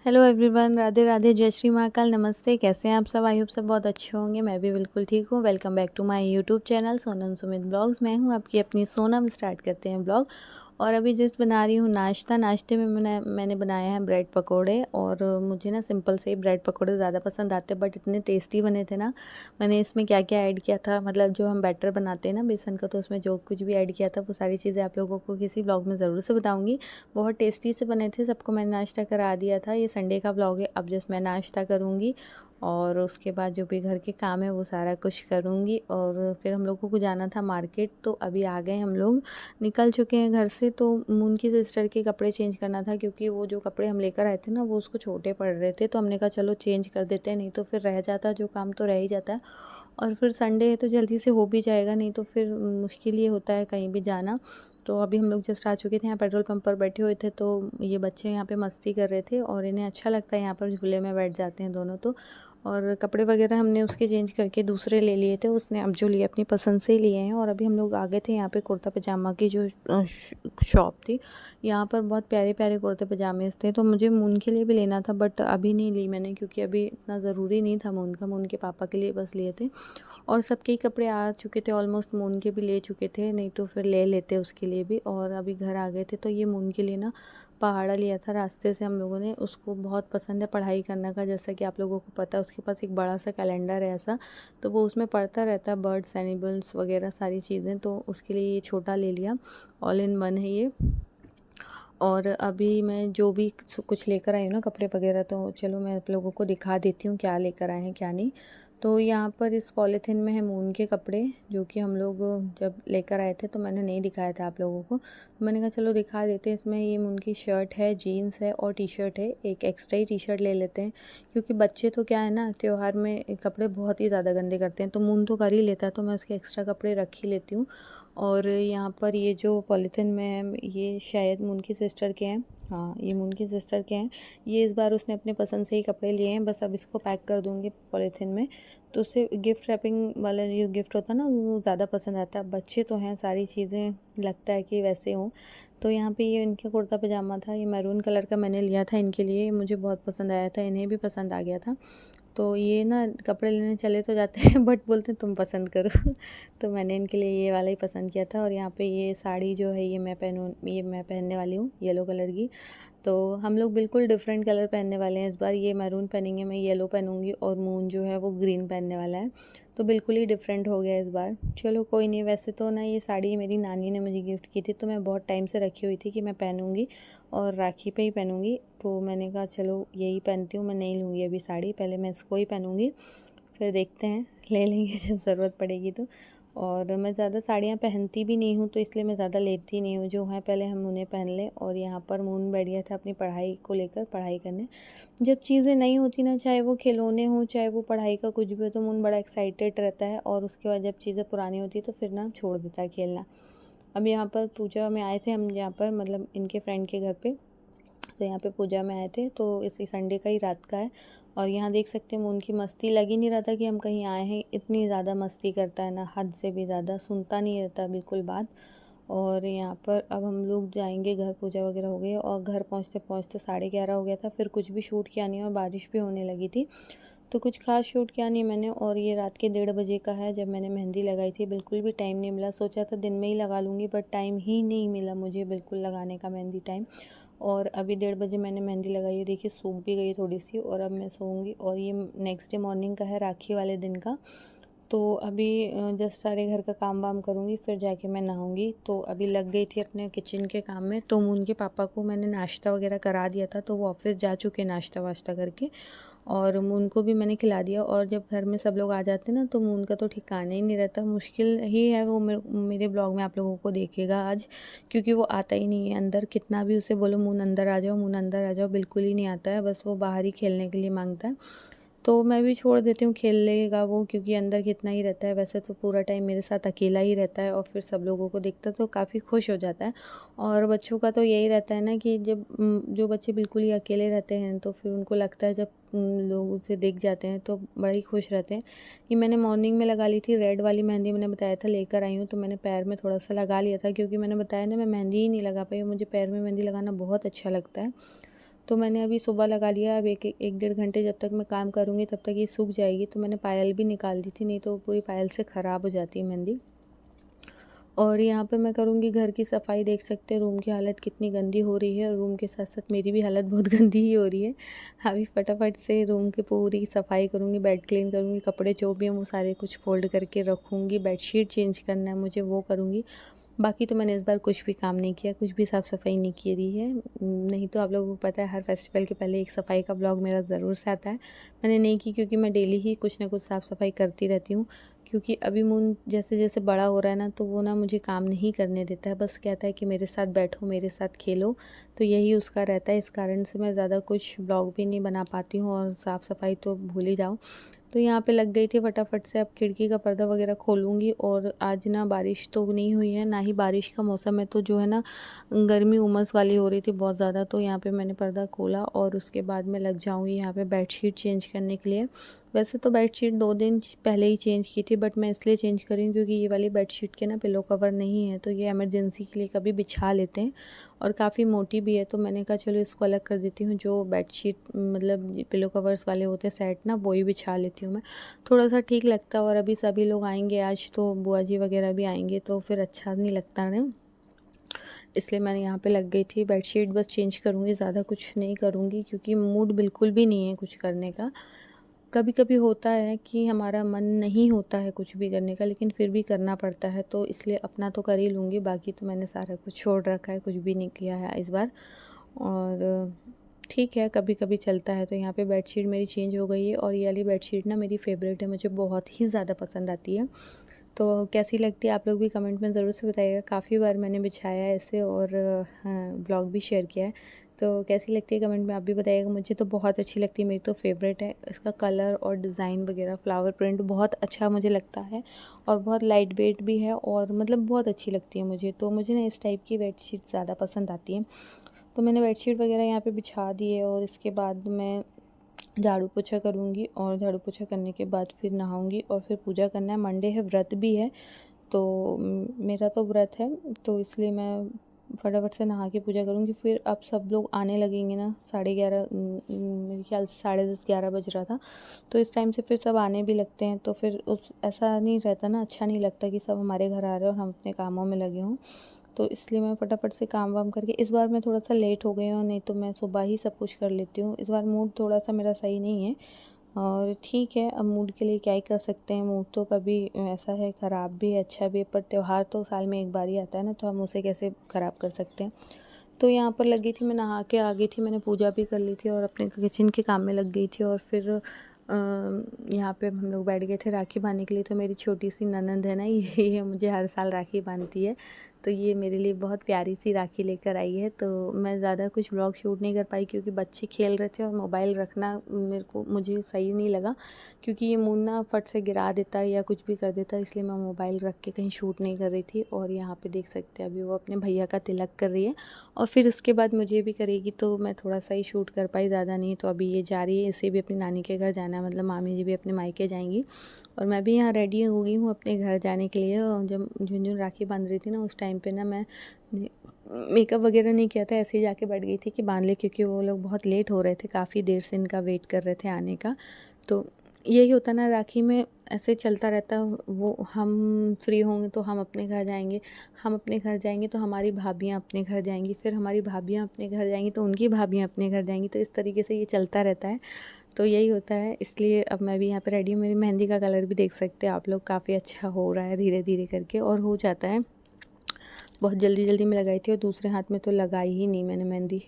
Hello everyone, Radhe Radhe, जय श्री महाकाल, नमस्ते। कैसे हैं आप सब? आई होप सब बहुत अच्छे होंगे। मैं भी बिल्कुल ठीक हूँ। Welcome back to my YouTube channel Sonam Sumit vlogs. मैं हूँ आपकी अपनी सोनम। स्टार्ट करते हैं ब्लॉग। और अभी जस्ट बना रही हूँ नाश्ता। नाश्ते में मैंने बनाया है ब्रेड पकोड़े। और मुझे ना सिंपल से ही ब्रेड पकोड़े ज़्यादा पसंद आते हैं, बट इतने टेस्टी बने थे ना। मैंने इसमें क्या क्या ऐड किया था, मतलब जो हम बैटर बनाते हैं ना बेसन का, तो उसमें जो कुछ भी ऐड किया था वो सारी चीज़ें आप लोगों को किसी ब्लॉग में ज़रूर से बताऊँगी। बहुत टेस्टी से बने थे। सबको मैंने नाश्ता करा दिया था। ये संडे का ब्लॉग है। अब जस्ट मैं नाश्ता करूँगी और उसके बाद जो भी घर के काम है वो सारा कुछ करूँगी। और फिर हम लोगों को जाना था मार्केट, तो अभी आ गए हम लोग, निकल चुके हैं घर से। तो मून की सिस्टर के कपड़े चेंज करना था, क्योंकि वो जो कपड़े हम लेकर आए थे ना वो उसको छोटे पड़ रहे थे। तो हमने कहा चलो चेंज कर देते हैं, नहीं तो फिर रह जाता, जो काम तो रह ही जाता है। और फिर संडे है तो जल्दी से हो भी जाएगा, नहीं तो फिर मुश्किल ये होता है कहीं भी जाना। तो अभी हम लोग जस्ट आ चुके थे। यहाँ पेट्रोल पंप पर बैठे हुए थे, तो ये बच्चे यहाँ पे मस्ती कर रहे थे और इन्हें अच्छा लगता है, यहाँ पर झूले में बैठ जाते हैं दोनों। तो और कपड़े वगैरह हमने उसके चेंज करके दूसरे ले लिए थे। उसने अब जो लिए अपनी पसंद से ही लिए हैं। और अभी हम लोग आ गए थे यहाँ पे कुर्ता पजामा की जो शॉप थी। यहाँ पर बहुत प्यारे प्यारे कुर्ते पजामे थे, तो मुझे मून के लिए भी लेना था, बट अभी नहीं ली मैंने, क्योंकि अभी इतना ज़रूरी नहीं था मून का। मून के पापा के लिए बस लिए थे। और सबके ही कपड़े आ चुके थे ऑलमोस्ट। मून के भी ले चुके थे, नहीं तो फिर ले लेते उसके लिए भी। और अभी घर आ गए थे। तो ये मून के लिए ना पहाड़ा लिया था रास्ते से हम लोगों ने। उसको बहुत पसंद है पढ़ाई करने का, जैसा कि आप लोगों को पता है। उसके पास एक बड़ा सा कैलेंडर है ऐसा, तो वो उसमें पढ़ता रहता है, बर्ड्स एनिमल्स वगैरह सारी चीज़ें। तो उसके लिए ये छोटा ले लिया, ऑल इन वन है ये। और अभी मैं जो भी कुछ लेकर आई हूँ ना कपड़े वगैरह, तो चलो मैं आप लोगों को दिखा देती हूँ क्या लेकर आए हैं क्या नहीं। तो यहाँ पर इस पॉलीथिन में है मून के कपड़े, जो कि हम लोग जब लेकर आए थे तो मैंने नहीं दिखाया था आप लोगों को। तो मैंने कहा चलो दिखा देते हैं। इसमें ये मून की शर्ट है, जीन्स है और टी शर्ट है। एक एक्स्ट्रा ही टी शर्ट ले लेते हैं, क्योंकि बच्चे तो क्या है ना, त्यौहार में कपड़े बहुत ही ज़्यादा गंदे करते हैं। तो मून तो कर ही लेता है, तो मैं उसके एक्स्ट्रा कपड़े रख ही लेती हूँ। और यहाँ पर ये जो पॉलीथिन में है, ये शायद मून की सिस्टर के हैं। हाँ, ये मून की सिस्टर के हैं। ये इस बार उसने अपने पसंद से ही कपड़े लिए हैं। बस अब इसको पैक कर दूँगी पॉलीथिन में। तो उसे गिफ्ट रैपिंग वाला जो गिफ्ट होता है ना, वो ज़्यादा पसंद आता है। बच्चे तो हैं, सारी चीज़ें लगता है कि वैसे हों। तो यहाँ पे ये इनके कुर्ता पजामा था। ये मैरून कलर का मैंने लिया था इनके लिए। मुझे बहुत पसंद आया था, इन्हें भी पसंद आ गया था। तो ये ना कपड़े लेने चले तो जाते हैं, बट बोलते हैं तुम पसंद करो। तो मैंने इनके लिए ये वाला ही पसंद किया था। और यहाँ पे ये साड़ी जो है ये मैं पहनने वाली हूँ येलो कलर की। तो हम लोग बिल्कुल डिफरेंट कलर पहनने वाले हैं इस बार। ये मैरून पहनेंगे, मैं येलो पहनूंगी, और मून जो है वो ग्रीन पहनने वाला है। तो बिल्कुल ही डिफरेंट हो गया इस बार। चलो कोई नहीं। वैसे तो ना ये साड़ी मेरी नानी ने मुझे गिफ्ट की थी, तो मैं बहुत टाइम से रखी हुई थी कि मैं पहनूंगी और राखी पे ही पहनूंगी। तो मैंने कहा चलो यही पहनती हूँ, मैं नहीं लूँगी अभी साड़ी, पहले मैं इसको ही पहनूंगी, फिर देखते हैं ले लेंगे जब ज़रूरत पड़ेगी तो। और मैं ज़्यादा साड़ियाँ पहनती भी नहीं हूँ, तो इसलिए मैं ज़्यादा लेती नहीं हूँ। जो है पहले हम उन्हें पहन लें। और यहाँ पर मून बैठ गया था अपनी पढ़ाई को लेकर, पढ़ाई करने। जब चीज़ें नहीं होती ना, चाहे वो खिलौने हों चाहे वो पढ़ाई का कुछ भी हो, तो मून बड़ा एक्साइटेड रहता है। और उसके बाद जब चीज़ें पुरानी होती है तो फिर ना छोड़ देता है खेलना। अब यहाँ पर पूजा में आए थे हम, यहाँ पर मतलब इनके फ्रेंड के घर पे। तो यहाँ पे पूजा में आए थे, तो इसी संडे का ही रात का है। और यहाँ देख सकते हैं उनकी मस्ती, लग ही नहीं रहा था कि हम कहीं आए हैं। इतनी ज़्यादा मस्ती करता है ना, हद से भी ज़्यादा, सुनता नहीं रहता बिल्कुल बात। और यहाँ पर अब हम लोग जाएंगे घर। पूजा वगैरह हो गई और घर पहुँचते पहुँचते 11:30 हो गया था। फिर कुछ भी शूट किया नहीं और बारिश भी होने लगी थी, तो कुछ खास शूट किया नहीं मैंने। और ये रात के 1:30 का है जब मैंने मेहंदी लगाई थी। बिल्कुल भी टाइम नहीं मिला। सोचा था दिन में ही लगा लूँगी, बट टाइम ही नहीं मिला मुझे बिल्कुल लगाने का मेहंदी टाइम। और अभी 1:30 मैंने मेहंदी लगाई है, देखिए सूख भी गई थोड़ी सी। और अब मैं सोऊंगी। और ये नेक्स्ट डे मॉर्निंग का है, राखी वाले दिन का। तो अभी जस्ट सारे घर का काम वाम करूँगी, फिर जाके मैं नहाऊँगी। तो अभी लग गई थी अपने किचन के काम में। तो उनके पापा को मैंने नाश्ता वगैरह करा दिया था, तो वो ऑफिस जा चुके नाश्ता वाश्ता करके। और मून को भी मैंने खिला दिया। और जब घर में सब लोग आ जाते हैं ना, तो मून का तो ठिकाना ही नहीं रहता। मुश्किल ही है वो मेरे ब्लॉग में आप लोगों को देखेगा आज, क्योंकि वो आता ही नहीं है अंदर। कितना भी उसे बोलो मून अंदर आ जाओ, मून अंदर आ जाओ, बिल्कुल ही नहीं आता है। बस वो बाहर ही खेलने के लिए मांगता है। तो मैं भी छोड़ देती हूँ, खेल लेगा वो, क्योंकि अंदर कितना ही रहता है। वैसे तो पूरा टाइम मेरे साथ अकेला ही रहता है, और फिर सब लोगों को देखता तो काफ़ी खुश हो जाता है। और बच्चों का तो यही रहता है ना कि जब जो बच्चे बिल्कुल ही अकेले रहते हैं, तो फिर उनको लगता है, जब लोग उसे दिख जाते हैं तो बड़ा ही खुश रहते हैं। कि मैंने मॉर्निंग में लगा ली थी रेड वाली मेहंदी, मैंने बताया था लेकर आई हूँ। तो मैंने पैर में थोड़ा सा लगा लिया था, क्योंकि मैंने बताया ना मैं मेहंदी ही नहीं लगा पाई। मुझे पैर में मेहंदी लगाना बहुत अच्छा लगता है। तो मैंने अभी सुबह लगा लिया, अब एक एक डेढ़ घंटे जब तक मैं काम करूँगी तब तक ये सूख जाएगी। तो मैंने पायल भी निकाल दी थी, नहीं तो पूरी पायल से ख़राब हो जाती है मेहंदी। और यहाँ पे मैं करूँगी घर की सफाई। देख सकते हैं रूम की हालत कितनी गंदी हो रही है, और रूम के साथ-साथ मेरी भी हालत बहुत गंदी ही हो रही है। अभी फटाफट से रूम की पूरी सफाई करूँगी, बेड क्लीन करूँगी, कपड़े जो भी हैं वो सारे कुछ फ़ोल्ड करके रखूँगी, बेडशीट चेंज करना है मुझे वो करूँगी। बाकी तो मैंने इस बार कुछ भी काम नहीं किया, कुछ भी साफ़-सफ़ाई नहीं करी है। नहीं तो आप लोगों को पता है हर फेस्टिवल के पहले एक सफ़ाई का ब्लॉग मेरा ज़रूर से आता है। मैंने नहीं की क्योंकि मैं डेली ही कुछ ना कुछ साफ़-सफ़ाई करती रहती हूँ। क्योंकि अभी मून जैसे-जैसे बड़ा हो रहा है ना, तो वो ना मुझे काम नहीं करने देता है, बस कहता है कि मेरे साथ बैठो, मेरे साथ खेलो, तो यही उसका रहता है। इस कारण से मैं ज़्यादा कुछ व्लॉग भी नहीं बना पाती हूँ, और साफ़-सफ़ाई तो भूल ही जाओ। तो यहाँ पे लग गई थी फटाफट से, अब खिड़की का पर्दा वगैरह खोलूँगी। और आज ना बारिश तो नहीं हुई है, ना ही बारिश का मौसम है, तो जो है ना गर्मी उमस वाली हो रही थी बहुत ज़्यादा। तो यहाँ पे मैंने पर्दा खोला और उसके बाद मैं लग जाऊँगी यहाँ पे बेडशीट चेंज करने के लिए। वैसे तो बेडशीट 2 दिन पहले ही चेंज की थी, बट मैं इसलिए चेंज कर रही हूँ क्योंकि ये वाली बेडशीट के ना पिलो कवर नहीं है, तो ये इमरजेंसी के लिए कभी बिछा लेते हैं, और काफ़ी मोटी भी है। तो मैंने कहा चलो इसको अलग कर देती हूँ, जो बेडशीट मतलब पिलो कवर्स वाले होते हैं सेट ना, वही बिछा लेती हूँ मैं। थोड़ा-सा ठीक लगता है, और अभी सभी लोग आएँगे आज, तो बुआ जी वगैरह भी आएँगे, तो फिर अच्छा नहीं लगता ना, इसलिए मैंने यहाँ पे लग गई थी। बेडशीट बस चेंज करूँगी, ज़्यादा कुछ नहीं करूँगी क्योंकि मूड बिल्कुल भी नहीं है कुछ करने का। कभी-कभी होता है कि हमारा मन नहीं होता है कुछ भी करने का, लेकिन फिर भी करना पड़ता है, तो इसलिए अपना तो कर ही लूँगी, बाकी तो मैंने सारा कुछ छोड़ रखा है, कुछ भी नहीं किया है इस बार। और ठीक है, कभी-कभी चलता है। तो यहाँ पे बेडशीट मेरी चेंज हो गई है, और ये वाली बेडशीट ना मेरी फ़ेवरेट है, मुझे बहुत ही ज़्यादा पसंद आती है। तो कैसी लगती है आप लोग भी कमेंट में ज़रूर से बताइएगा। काफ़ी बार मैंने बिछाया है इसे, और हाँ, ब्लॉग भी शेयर किया है। तो कैसी लगती है कमेंट में आप भी बताइएगा। मुझे तो बहुत अच्छी लगती है, मेरी तो फ़ेवरेट है। इसका कलर और डिज़ाइन वगैरह फ्लावर प्रिंट बहुत अच्छा मुझे लगता है, और बहुत लाइट वेट भी है, और मतलब बहुत अच्छी लगती है मुझे। तो मुझे ना इस टाइप की बेडशीट ज़्यादा पसंद आती है। तो मैंने बेडशीट वगैरह यहाँ पे बिछा दी है, और इसके बाद मैं झाड़ू पोछा करूँगी, और झाड़ू पोछा करने के बाद फिर नहाऊँगी, और फिर पूजा करना है। मंडे है, व्रत भी है, तो मेरा तो व्रत है, तो इसलिए मैं फटाफट से नहा के पूजा करूँगी। फिर अब सब लोग आने लगेंगे ना, 11:30 मेरे ख्याल से 10:30 11 बज रहा था, तो इस टाइम से फिर सब आने भी लगते हैं। तो फिर उस ऐसा नहीं रहता ना, अच्छा नहीं लगता कि सब हमारे घर आ रहे हैं और हम अपने कामों में लगे हों। तो इसलिए मैं फटाफट से काम वाम करके, इस बार मैं थोड़ा-सा लेट हो गई हूँ, नहीं तो मैं सुबह ही सब कुछ कर लेती हूँ। इस बार मूड थोड़ा-सा मेरा सही नहीं है, और ठीक है, अब मूड के लिए क्या ही कर सकते हैं। मूड तो कभी ऐसा है, ख़राब भी है, अच्छा भी है, पर त्योहार तो साल में एक बार ही आता है ना, तो हम उसे कैसे ख़राब कर सकते हैं। तो यहाँ पर लगी थी, मैं नहा के आ गई थी, मैंने पूजा भी कर ली थी, और अपने किचन के काम में लग गई थी। और फिर यहाँ पे हम लोग बैठ गए थे राखी बांधने के लिए। तो मेरी छोटी सी ननंद है ना, ये मुझे हर साल राखी बांधती है, तो ये मेरे लिए बहुत प्यारी सी राखी लेकर आई है। तो मैं ज़्यादा कुछ व्लॉग शूट नहीं कर पाई क्योंकि बच्चे खेल रहे थे, और मोबाइल रखना मुझे सही नहीं लगा, क्योंकि ये मुँह ना फट से गिरा देता है या कुछ भी कर देता है, इसलिए मैं मोबाइल रख के कहीं शूट नहीं कर रही थी। और यहाँ पे देख सकते हैं अभी वो अपने भैया का तिलक कर रही है, और फिर उसके बाद मुझे भी करेगी, तो मैं थोड़ा सा ही शूट कर पाई, ज़्यादा नहीं। तो अभी ये जा रही है, इसे भी अपनी नानी के घर जाना है, मतलब मामी जी भी अपने मायके जाएंगी, और मैं भी यहाँ रेडी हो गई हूँ अपने घर जाने के लिए। और जब झुनझुन राखी बांध रही थी ना, उस टाइम पे ना मैं मेकअप वगैरह नहीं किया था, ऐसे ही जाके बैठ गई थी कि बांध ले, क्योंकि वो लोग बहुत लेट हो रहे थे, काफ़ी देर से इनका वेट कर रहे थे आने का। तो यही होता ना, राखी में ऐसे चलता रहता है, वो हम फ्री होंगे तो हम अपने घर जाएंगे, हम अपने घर जाएंगे तो हमारी भाभियाँ अपने घर जाएंगी, फिर हमारी भाभियाँ अपने घर जाएंगी तो उनकी भाभियाँ अपने घर जाएंगी, तो इस तरीके से ये चलता रहता है। तो यही होता है, इसलिए अब मैं भी यहाँ पे रेडी हूँ। मेरी मेहंदी का कलर भी देख सकते हैं आप लोग, काफ़ी अच्छा हो रहा है धीरे धीरे करके, और हो जाता है। बहुत जल्दी जल्दी में लगाई थी, और दूसरे हाथ में तो लगाई ही नहीं मैंने मेहंदी।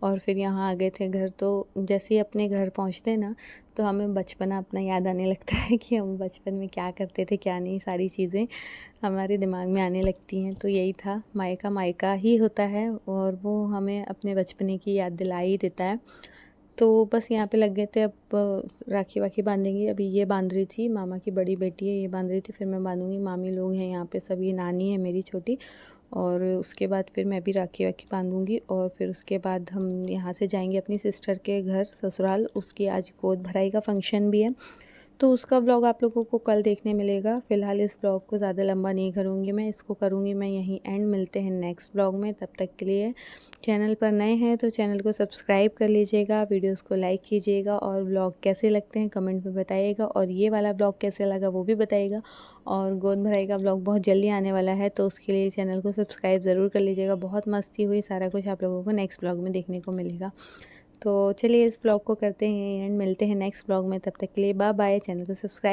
और फिर यहाँ आ गए थे घर, तो जैसे ही अपने घर पहुँचते हैं ना, तो हमें बचपना अपना याद आने लगता है कि हम बचपन में क्या करते थे क्या नहीं, सारी चीज़ें हमारे दिमाग में आने लगती हैं। तो यही था, मायका मायका ही होता है, और वो हमें अपने बचपने की याद दिला ही देता है। तो बस यहाँ पे लग गए थे, अब राखी वाखी बांधेंगे। अभी ये बांध रही थी, मामा की बड़ी बेटी है, ये बांध रही थी, फिर मैं बांधूंगी। मामी लोग हैं यहाँ पे सभी, नानी है मेरी छोटी, और उसके बाद फिर मैं भी राखी वाखी बांधूंगी। और फिर उसके बाद हम यहाँ से जाएंगे अपनी सिस्टर के घर ससुराल, उसकी आज गोद भराई का फंक्शन भी है, तो उसका ब्लॉग आप लोगों को कल देखने मिलेगा। फ़िलहाल इस ब्लॉग को ज़्यादा लंबा नहीं करूँगी मैं, इसको करूँगी मैं यहीं एंड। मिलते हैं नेक्स्ट ब्लॉग में, तब तक के लिए चैनल पर नए हैं तो चैनल को सब्सक्राइब कर लीजिएगा, वीडियोस को लाइक कीजिएगा और ब्लॉग कैसे लगते हैं कमेंट में बताइएगा, और ये वाला ब्लॉग कैसे लगा वो भी बताइएगा। और गोद भराई का ब्लॉग बहुत जल्दी आने वाला है, तो उसके लिए चैनल को सब्सक्राइब ज़रूर कर लीजिएगा। बहुत मस्ती हुई, सारा कुछ आप लोगों को नेक्स्ट ब्लॉग में देखने को मिलेगा। तो चलिए इस ब्लॉग को करते हैं एंड, मिलते हैं नेक्स्ट ब्लॉग में, तब तक के लिए बाय बाय। चैनल को सब्सक्राइब